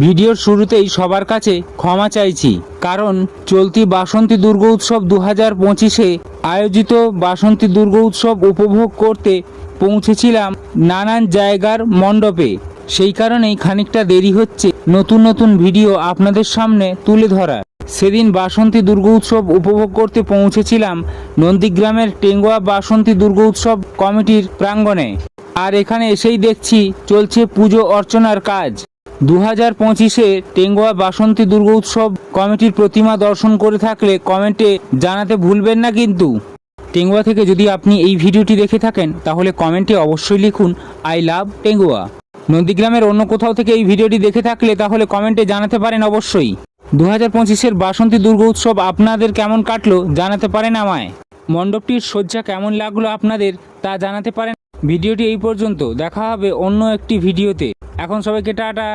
ভিডিওর শুরুতেই সবার কাছে ক্ষমা চাইছি, কারণ চলতি বাসন্তী দুর্গোৎসব 2025-এ আয়োজিত বাসন্তী দুর্গোৎসব উপভোগ করতে পৌঁছেছিলাম নানান জায়গার মণ্ডপে। সেই কারণেই খানিকটা দেরি হচ্ছে নতুন নতুন ভিডিও আপনাদের সামনে তুলে ধরার। সেদিন বাসন্তী দুর্গোৎসব উপভোগ করতে পৌঁছেছিলাম নন্দীগ্রামের টেঙ্গুয়া বাসন্তী দুর্গোৎসব কমিটির প্রাঙ্গণে। আর এখানে এসেই দেখছি চলছে পুজো অর্চনার কাজ। 2025-এ টেঙ্গুয়া বাসন্তী দুর্গোৎসব কমিটির প্রতিমা দর্শন করে থাকলে কমেন্টে জানাতে ভুলবেন না কিন্তু। টেঙ্গুয়া থেকে যদি আপনি এই ভিডিওটি দেখে থাকেন তাহলে কমেন্টে অবশ্যই লিখুন আই লাভ টেঙ্গুয়া। নন্দীগ্রামের অন্য কোথাও থেকে এই ভিডিওটি দেখে থাকলে তাহলে কমেন্টে জানাতে পারেন অবশ্যই। 2025-এর বাসন্তী দুর্গোৎসব আপনাদের কেমন কাটলো জানাতে পারেন আমায়। মণ্ডপটির সজ্জা কেমন লাগলো আপনাদের তা জানাতে পারেন। ভিডিওটি এই পর্যন্ত, দেখা হবে অন্য একটি ভিডিওতে। এখন সবাইকে টাটা।